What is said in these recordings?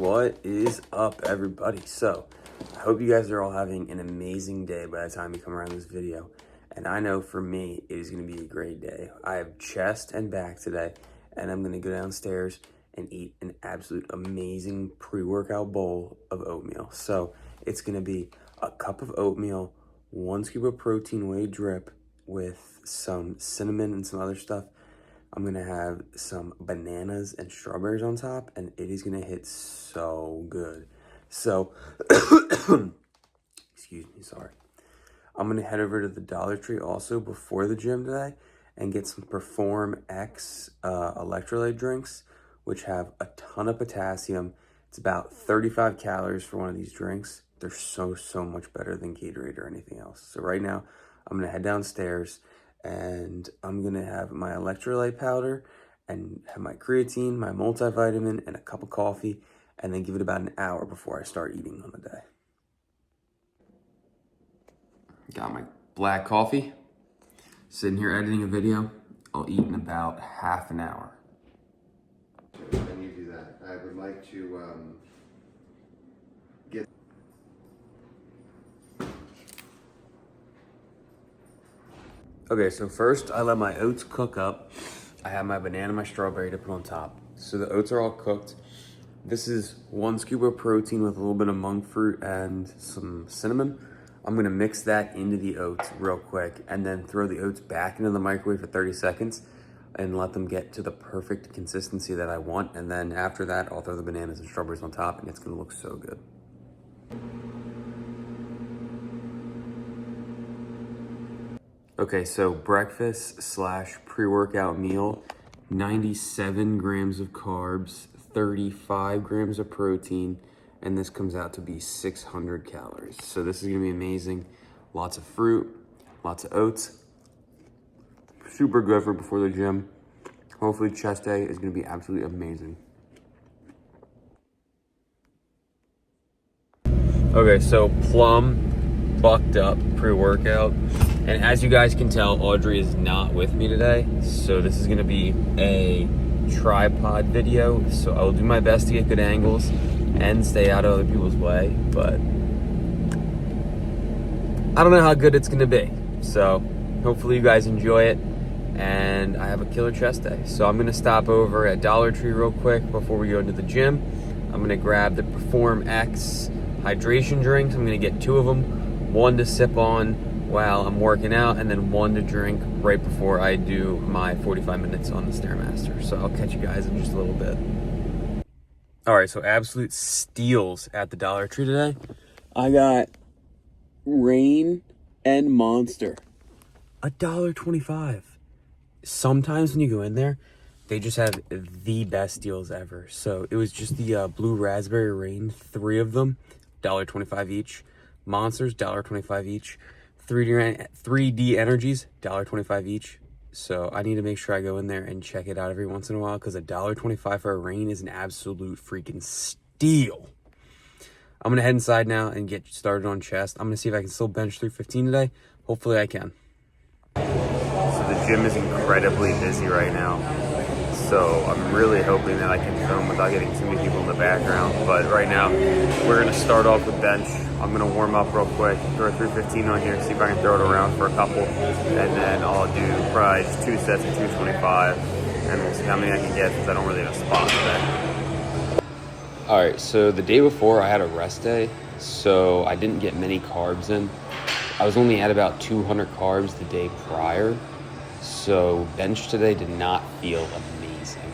What is up, everybody? So I hope you guys are all having an amazing day by the time you come around this video. And I know for me, it is going to be a great day. I have chest and back today, and I'm going to go downstairs and eat an absolute amazing pre-workout bowl of oatmeal. So it's going to be a cup of oatmeal, 1 scoop of protein whey drip with some cinnamon and some other stuff. I'm going to have some bananas and strawberries on top, and it is going to hit so good. So, excuse me, sorry. I'm going to head over to the Dollar Tree also before the gym today and get some Perform X electrolyte drinks, which have a ton of potassium. It's about 35 calories for one of these drinks. They're so much better than Gatorade or anything else. So right now, I'm going to head downstairs and I'm going to have my electrolyte powder and have my creatine, my multivitamin, and a cup of coffee, and then give it about an hour before I start eating on the day. Got my black coffee. Sitting here editing a video. I'll eat in about half an hour. When you do that, I would like to get... Okay, so first I let my oats cook up. I have my banana and my strawberry to put on top. So the oats are all cooked. This is 1 scoop of protein with a little bit of monk fruit and some cinnamon. I'm gonna mix that into the oats real quick and then throw the oats back into the microwave for 30 seconds and let them get to the perfect consistency that I want. And then after that, I'll throw the bananas and strawberries on top and it's gonna look so good. Okay, so breakfast / pre-workout meal, 97 grams of carbs, 35 grams of protein, and this comes out to be 600 calories. So this is gonna be amazing. Lots of fruit, lots of oats. Super good for before the gym. Hopefully chest day is gonna be absolutely amazing. Okay, so plum, bucked up pre-workout. And as you guys can tell, Audrey is not with me today. So this is gonna be a tripod video. So I'll do my best to get good angles and stay out of other people's way, but I don't know how good it's gonna be. So hopefully you guys enjoy it and I have a killer chest day. So I'm gonna stop over at Dollar Tree real quick before we go into the gym. I'm gonna grab the Perform X hydration drinks. I'm gonna get 2 of them, 1 to sip on while I'm working out, and then 1 to drink right before I do my 45 minutes on the Stairmaster. So I'll catch you guys in just a little bit. All right, so absolute steals at the Dollar Tree today. I got Rain and Monster, $1.25. Sometimes when you go in there, they just have the best deals ever. So it was just the blue raspberry Rain, 3 of them, $1.25 each. Monsters, $1.25 each. 3D Energies, $1.25 each. So I need to make sure I go in there and check it out every once in a while because $1.25 for a Rain is an absolute freaking steal. I'm going to head inside now and get started on chest. I'm going to see if I can still bench 315 today. Hopefully I can. So the gym is incredibly busy right now. So I'm really hoping that I can film without getting too many people in the background. But right now, we're going to start off with bench. I'm going to warm up real quick, throw a 315 on here, see if I can throw it around for a couple. And then I'll do probably just 2 sets of 225. And we'll see how many I can get because I don't really have a spot today. All right, so the day before I had a rest day, so I didn't get many carbs in. I was only at about 200 carbs the day prior. So bench today did not feel amazing.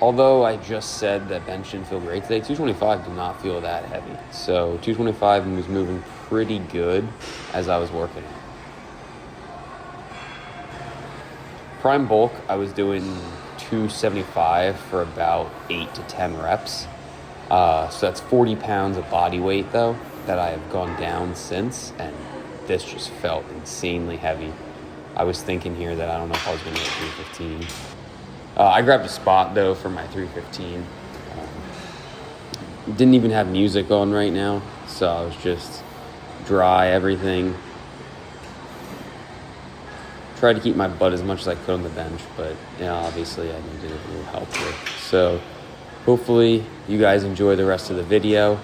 Although I just said that bench didn't feel great today, 225 did not feel that heavy. So 225 was moving pretty good as I was working. Prime bulk, I was doing 275 for about 8 to 10 reps. So that's 40 pounds of body weight though that I have gone down since, and this just felt insanely heavy. I was thinking here that I don't know if I was going to get 315. I grabbed a spot though for my 315. Didn't even have music on right now, so I was just dry everything. tried to keep my butt as much as I could on the bench, but you know, obviously I needed a little help here. So hopefully you guys enjoy the rest of the video.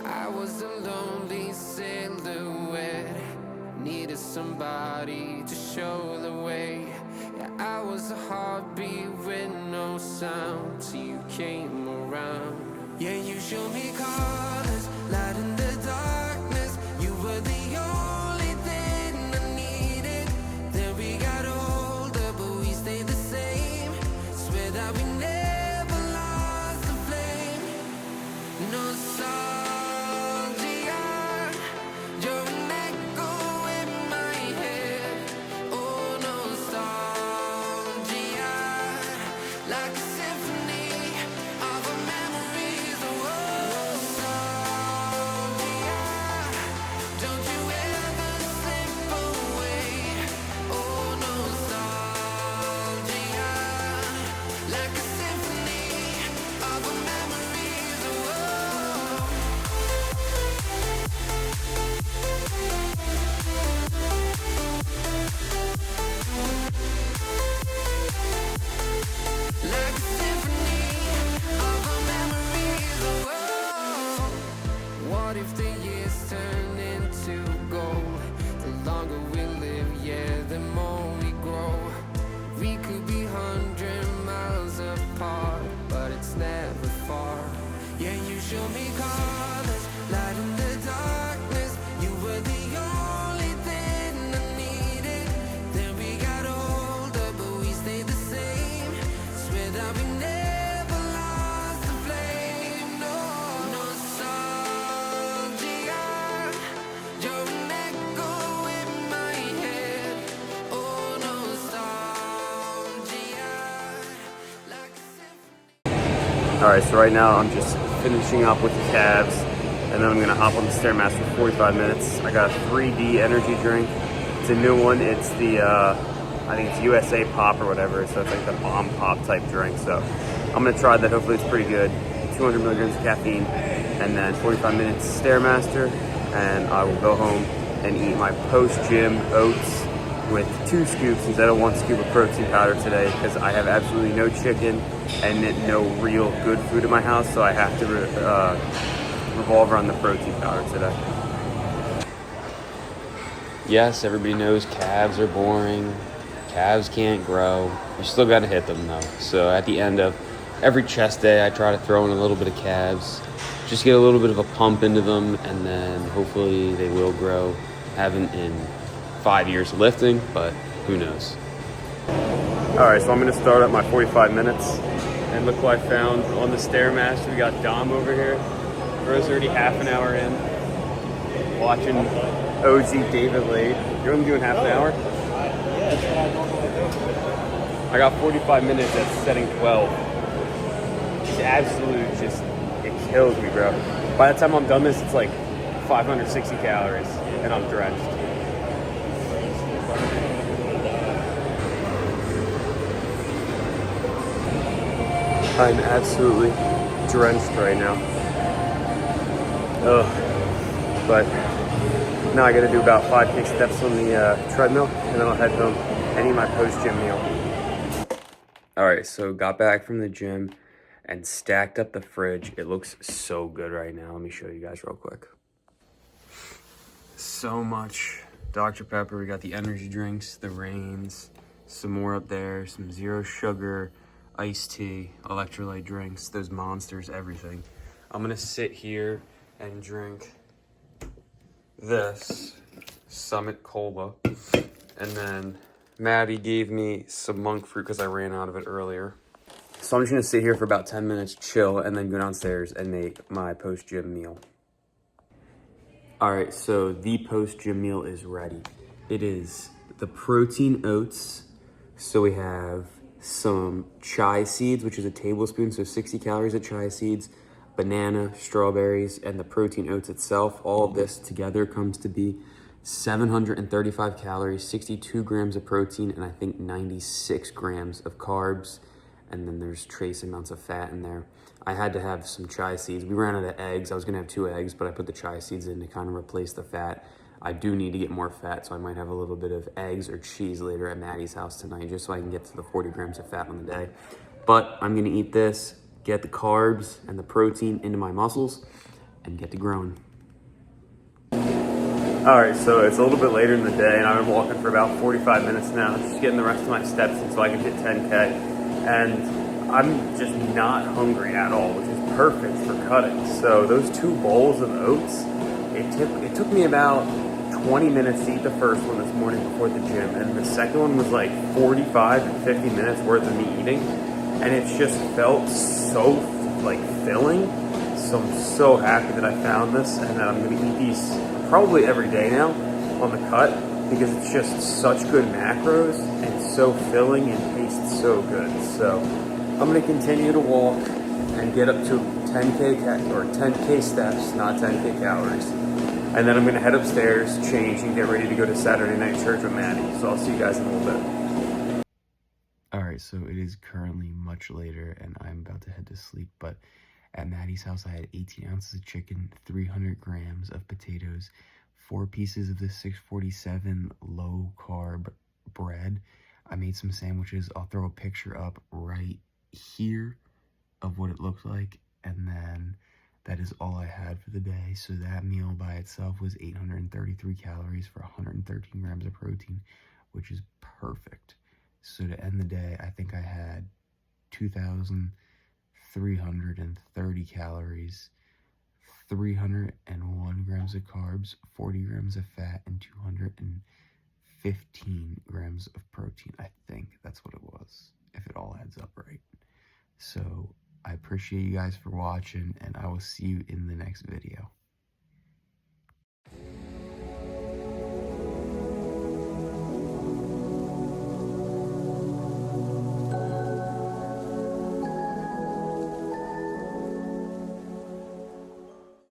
I was a lonely silhouette, needed somebody to show the way. Yeah, I was a heartbeat with no sound till you came around. Yeah, you showed me colors, light in the darkness. You were the only thing I needed. Then we got older, but we stayed the same. Swear that we never lost the flame. Nostalgia, you're an echo in my head. Oh, nostalgia, like a symphony of our memories. Oh, nostalgia, don't you ever slip away. Oh, nostalgia, like a symphony of our memories. Oh, like a symphony of our memories. Oh, what if the years turn into gold? The longer we live, yeah, the more we grow. We could be 100 miles apart, but it's never far. Yeah, you show me colors, light in the darkness. You were the only thing I needed. Then we got older, but we stayed the same. Swear that we never lost the flame. No, nostalgia, you're an echo in my head. Oh, nostalgia, like a symphony. All right, so right now I'm just finishing up with the calves, and then I'm gonna hop on the Stairmaster for 45 minutes. I got a 3D energy drink. It's a new one. It's the, I think it's USA Pop or whatever, so it's like the bomb pop type drink. So I'm gonna try that, hopefully it's pretty good. 200 milligrams of caffeine, and then 45 minutes Stairmaster, and I will go home and eat my post-gym oats with 2 scoops instead of 1 scoop of protein powder today, because I have absolutely no chicken and no real good food in my house, so I have to revolve around the protein powder today. Yes, everybody knows calves are boring. Calves can't grow. You still got to hit them though. So at the end of every chest day, I try to throw in a little bit of calves, just get a little bit of a pump into them, and then hopefully they will grow. Haven't in 5 years of lifting, but who knows. All right, so I'm gonna start at my 45 minutes, and look what I found on the Stairmaster. We got Dom over here. Bro's already half an hour in, watching OG David Lade. You're only doing half an hour? I got 45 minutes at setting 12. It's absolute, just, it kills me, bro. By the time I'm done this, it's like 560 calories, and I'm drenched. I'm absolutely drenched right now. Ugh. But now I gotta do about 5K steps on the treadmill, and then I'll head home and eat my post-gym meal. All right, so got back from the gym and stacked up the fridge. It looks so good right now. Let me show you guys real quick. So much Dr. Pepper. We got the energy drinks, the Reigns, some more up there, some zero sugar, iced tea, electrolyte drinks, those monsters, everything. I'm gonna sit here and drink this Summit Cola, and then Maddie gave me some monk fruit because I ran out of it earlier. So I'm just gonna sit here for about 10 minutes, chill, and then go downstairs and make my post-gym meal. All right, so the post-gym meal is ready. It is the protein oats. So we have some chia seeds, which is a tablespoon, so 60 calories of chia seeds, banana, strawberries, and the protein oats itself. All of this together comes to be 735 calories, 62 grams of protein, and I think 96 grams of carbs. And then there's trace amounts of fat in there. I had to have some chia seeds. We ran out of eggs. I was gonna have 2 eggs, but I put the chia seeds in to kind of replace the fat. I do need to get more fat, so I might have a little bit of eggs or cheese later at Maddie's house tonight, just so I can get to the 40 grams of fat on the day. But I'm gonna eat this, get the carbs and the protein into my muscles, and get to growing. All right, so it's a little bit later in the day, and I've been walking for about 45 minutes now, just getting the rest of my steps in so I can hit 10K. And I'm just not hungry at all, which is perfect for cutting. So those 2 bowls of oats, it took me about 20 minutes to eat the first one this morning before the gym, and the second one was like 45 and 50 minutes worth of me eating, and it just felt so like filling. So I'm so happy that I found this, and that I'm gonna eat these probably every day now on the cut, because it's just such good macros and so filling and tastes so good. So I'm gonna continue to walk and get up to 10K steps, not 10K calories. And then I'm gonna head upstairs, change, and get ready to go to Saturday night church with Maddie. So I'll see you guys in a little bit. All right, so it is currently much later, and I'm about to head to sleep, but at Maddie's house, I had 18 ounces of chicken, 300 grams of potatoes, 4 pieces of the 647 low-carb bread. I made some sandwiches. I'll throw a picture up right here of what it looked like, and then that is all I had for the day. So that meal by itself was 833 calories for 113 grams of protein, which is perfect. So to end the day, I think I had 2,330 calories, 301 grams of carbs, 40 grams of fat, and 215 grams of protein. I think that's what it was, if it all adds up right. So I appreciate you guys for watching, and I will see you in the next video.